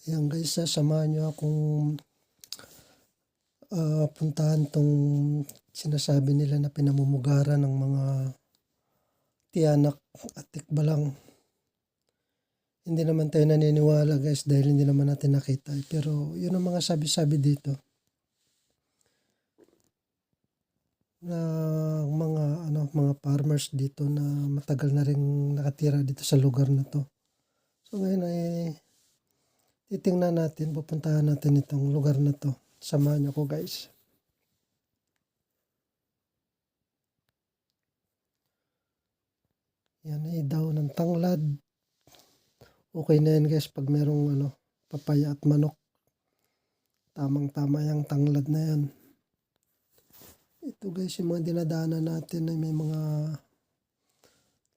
Ayan guys, samahan nyo akong puntahan tong sinasabi nila na pinamumugaran ng mga tiyanak at tikbalang. Hindi naman tayo naniniwala guys dahil hindi naman natin nakita. Pero yun ang mga sabi-sabi dito na mga farmers dito na matagal na rin nakatira dito sa lugar na to. So ngayon ay titingnan natin, pupuntahan natin itong lugar na to. Samahan niyo ko guys. Yan ay daw ng tanglad. Okay na yan guys pag merong papaya at manok. Tamang-tama yung tanglad na yan. Ito guys yung mga dinadaanan natin ay may mga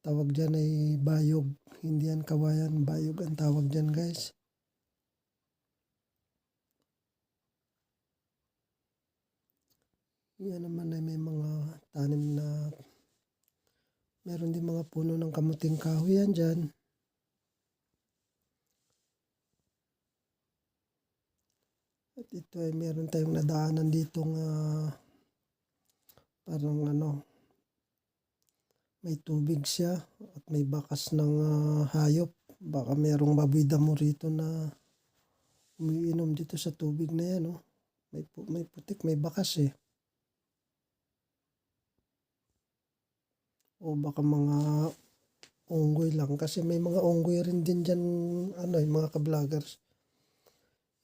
tawag dyan ay bayog. Hindi yan kawayan, bayog ang tawag dyan guys. Yan naman ay may mga tanim na meron din mga puno ng kamuting kahoy yan dyan. At ito ay meron tayong nadaanan ditong parang may tubig siya at may bakas ng hayop. Baka merong baboy damo rito na umiinom dito sa tubig na yan. Oh. May putik, may bakas eh. O baka mga unggoy lang. Kasi may mga unggoy rin din dyan, yung mga ka-vloggers.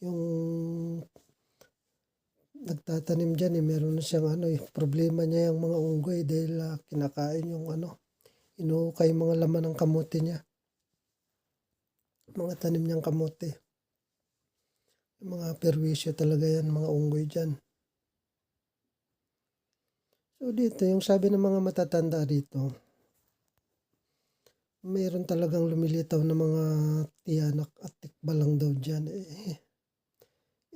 Yung nagtatanim dyan meron na siyang problema niya yung mga unggoy dahil kinakain yung inuukay mga laman ng kamote niya. Mga tanim niyang kamote. Mga perwisyo talaga yan, mga unggoy dyan. So dito, yung sabi ng mga matatanda rito, mayroon talagang lumilitaw na mga tiyanak at tikbalang daw dyan.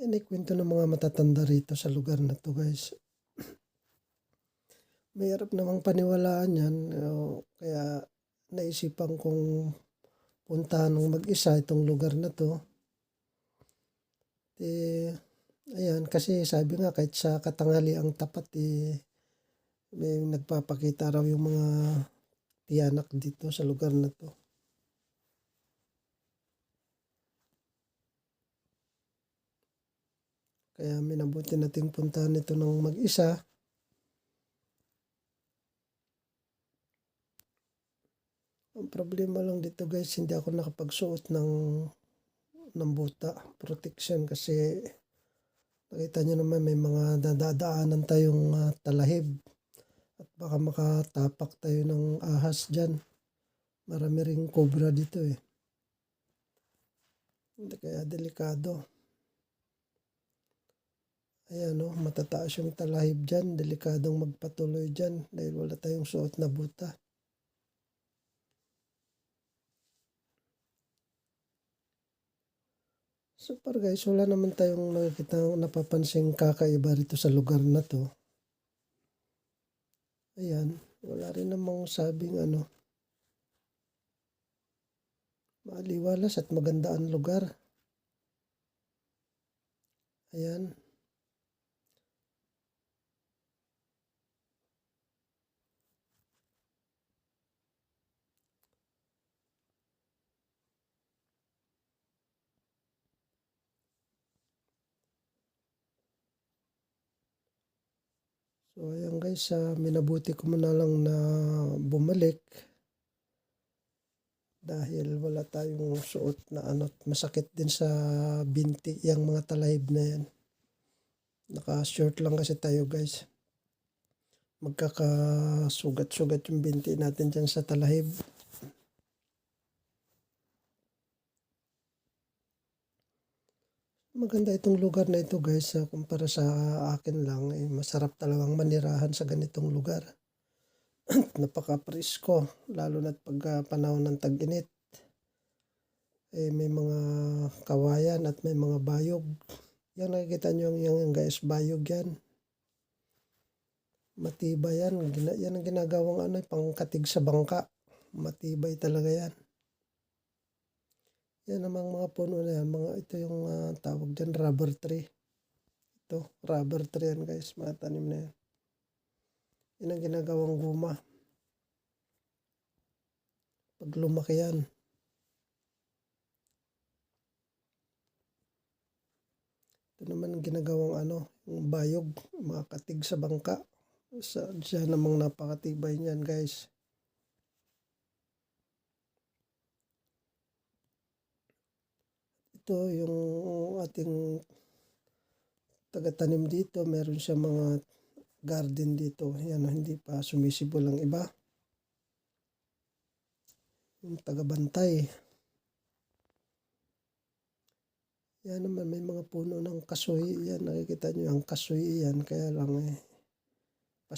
Yan ay kwento ng mga matatanda rito sa lugar na to guys. Mayroon namang paniwalaan yan, kaya naisipan kong puntahan ng mag-isa itong lugar na to. Ayan, kasi sabi nga kahit sa katanghali ang tapat may nagpapakita raw yung mga tiyanak dito sa lugar na to. Kaya minabuti nating puntahan ito ng mag-isa. Ang problema lang dito guys, hindi ako nakapagsuot ng buta, protection kasi nakita nyo naman may mga dadaanan tayong talahib at baka makatapak tayo ng ahas dyan. Marami ring cobra dito eh. Kaya delikado. Ayan matataas yung talahib dyan. Delikadong magpatuloy dyan dahil wala tayong suot na buta. So par guys, wala naman tayong napapansing kakaiba rito sa lugar na to. Ayan, wala rin namang sabing maaliwalas at maganda ang lugar. Ayan. So ayan guys, minabuti ko muna lang na bumalik dahil wala tayong suot na masakit din sa binti yung mga talahib na yan. Naka-short lang kasi tayo guys. Magkakasugat-sugat yung binti natin dyan sa talahib. Maganda itong lugar na ito guys, kumpara sa akin lang, masarap talagang manirahan sa ganitong lugar. Napaka-presko, lalo na pag panahon ng tag-init. May mga kawayan at may mga bayog. Yan nakikita nyo yung guys, bayog yan. Matibay yan. Yan ang ginagawang pangkatig sa bangka. Matibay talaga yan. Yan namang mga puno na yan, ito yung tawag dyan, rubber tree. Ito, rubber tree yan guys, mga tanim na yan. Yan ang ginagawang guma. Pag lumaki yan. Ito naman ginagawang yung bayog, mga katig sa bangka. Diyan namang napakatibay niyan guys. Ito yung ating taga-tanim dito, meron siya mga garden dito. Yan, hindi pa sumisibol ang iba. Yung taga-bantay. Yan naman, may mga puno ng kasoy. Yan, nakikita nyo ang kasoy yan. Kaya lang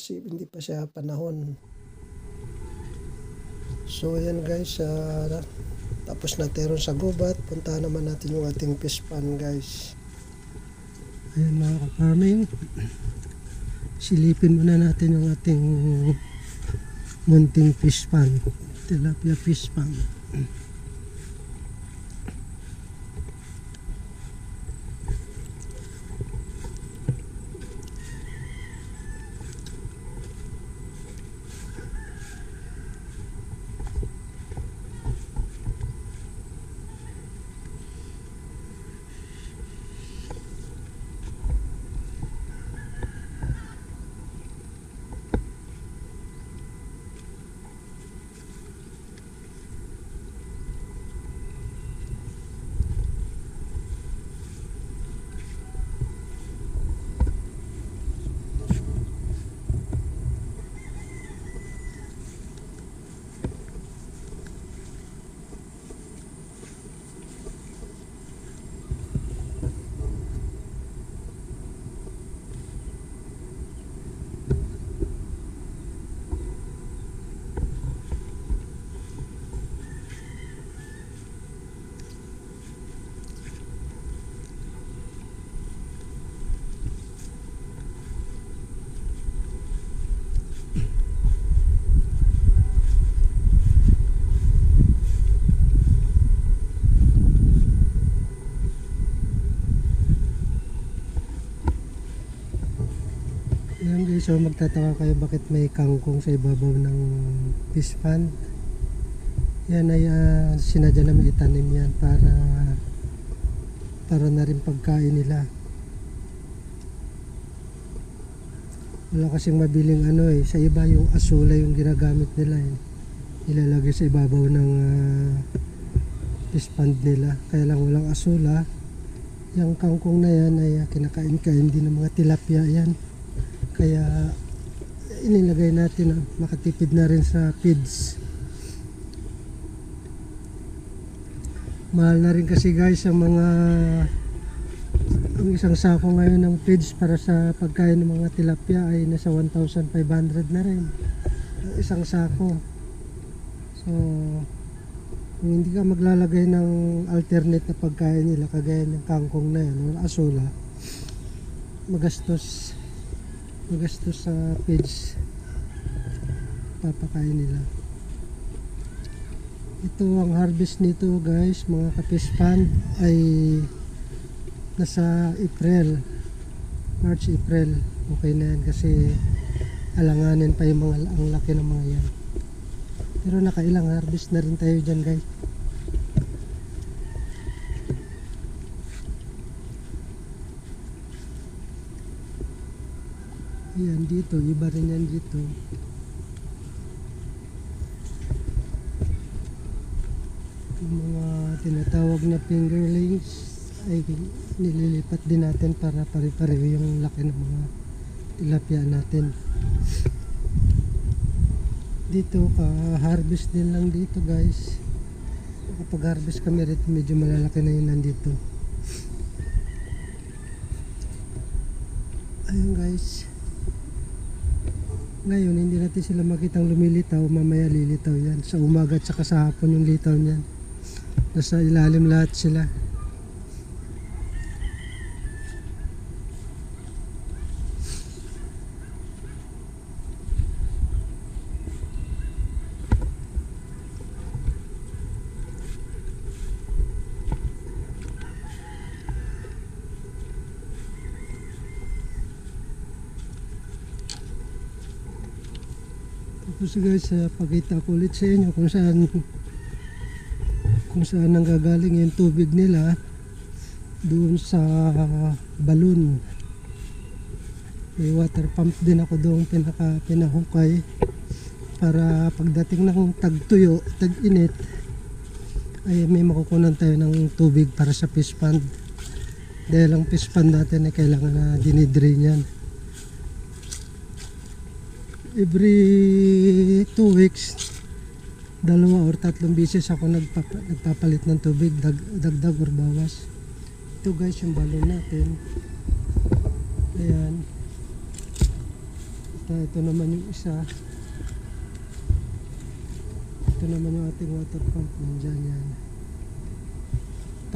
hindi pa siya panahon. So yan guys, tapos na tayo sa gubat. Puntahan naman natin yung ating fish pond guys. Ayan mga ka-farming. Silipin muna natin yung ating munting fish pond. Tilapia fish pond. Ayan guys, so magtataka kayo bakit may kangkong sa ibabaw ng fish pond. Yan ay sinadya namin itanim yan para na rin pagkain nila. Wala kasing mabiling sa iba yung asula yung ginagamit nila ilalagay sa ibabaw ng fish pond nila. Kaya lang walang asula. Yung kangkong na yan ay kinakain-kain din ng mga tilapia yan. Kaya inilagay natin makatipid na rin sa feeds. Mahal na rin kasi guys ang isang sako ngayon ng feeds para sa pagkain ng mga tilapia ay nasa 1,500 na rin ang isang sako. So kung hindi ka maglalagay ng alternate na pagkain nila kagaya ng kangkong na yan o asula, magastos sa feeds papakain nila. Ito ang harvest nito guys, mga ka-fish pond ay nasa March, April. Okay na yan kasi alanganin pa yung ang laki ng mga yan. Pero nakailang harvest na rin tayo dyan guys. Yan dito, iba rin yan dito. Yung mga tinatawag na fingerlings ay nililipat din natin para pare-pareho yung laki ng mga tilapia natin. Dito ka-harvest din lang dito guys. Kapag harvest kami rito medyo malalaki na yun nandito. Ayun guys. Ngayon hindi natin sila makitang lumilitaw, mamaya lilitaw yan. Sa umaga at saka sa hapon yung litaw niyan. Nasa ilalim lahat sila. So guys, pakita ko ulit sa inyo kung saan nanggagaling yung tubig nila doon sa balon. May water pump din ako doon pinahukay para pagdating ng tag-tuyo, tag-init ay may makukunan tayo ng tubig para sa fish pond. Dahil ang fish pond natin ay kailangan na dinidrain yan. Every 2 weeks, 2 or 3 beses ako nagpapalit ng tubig, dagdag or bawas. Ito guys yung balon natin. Ayan. Ito naman yung isa. Ito naman yung ating water pump. Nandyan yan.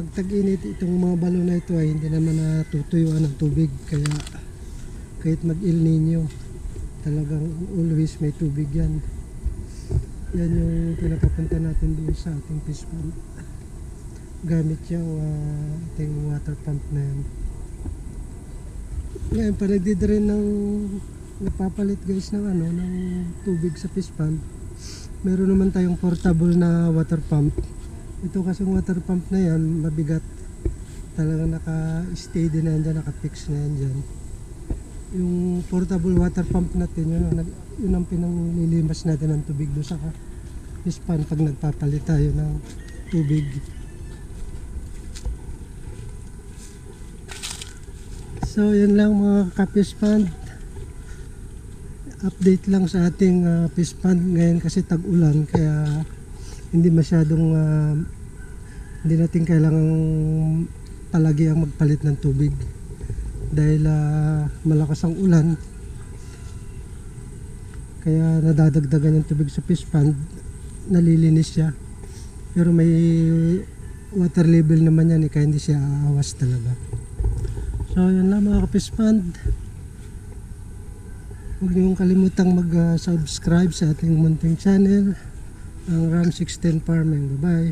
Pag tag-init, itong mga balon na ito ay hindi naman natutuyuan ng tubig. Kaya kahit mag-El Nino, talagang always may tubig yan. Yan yung pinapapunta natin doon sa ating fish pond. Gamit yung ating water pump na yan. Ngayon pa nagdidrain ng napapalit guys ng ng tubig sa fish pond. Meron naman tayong portable na water pump. Ito kasing water pump na yan mabigat. Talagang naka-stay din na yan dyan, naka-fix na yan dyan. Yung portable water pump natin, yun ang pinanglilimas natin ng tubig doon sa fish pond pag nagpapalit tayo ng tubig. So yun lang mga ka-fish pond. Update lang sa ating fish pond ngayon kasi tag-ulan, kaya hindi masyadong hindi natin kailangang palagi ang magpalit ng tubig dahil malakas ang ulan, kaya nadadagdagan yung tubig sa fish pond, nalilinis siya, pero may water level naman yan kaya hindi siya aawas talaga. So yun lang mga ka-fish pond. Huwag niyong kalimutang mag-subscribe sa ating munting channel, ang Ram 610 Farming. Bye bye.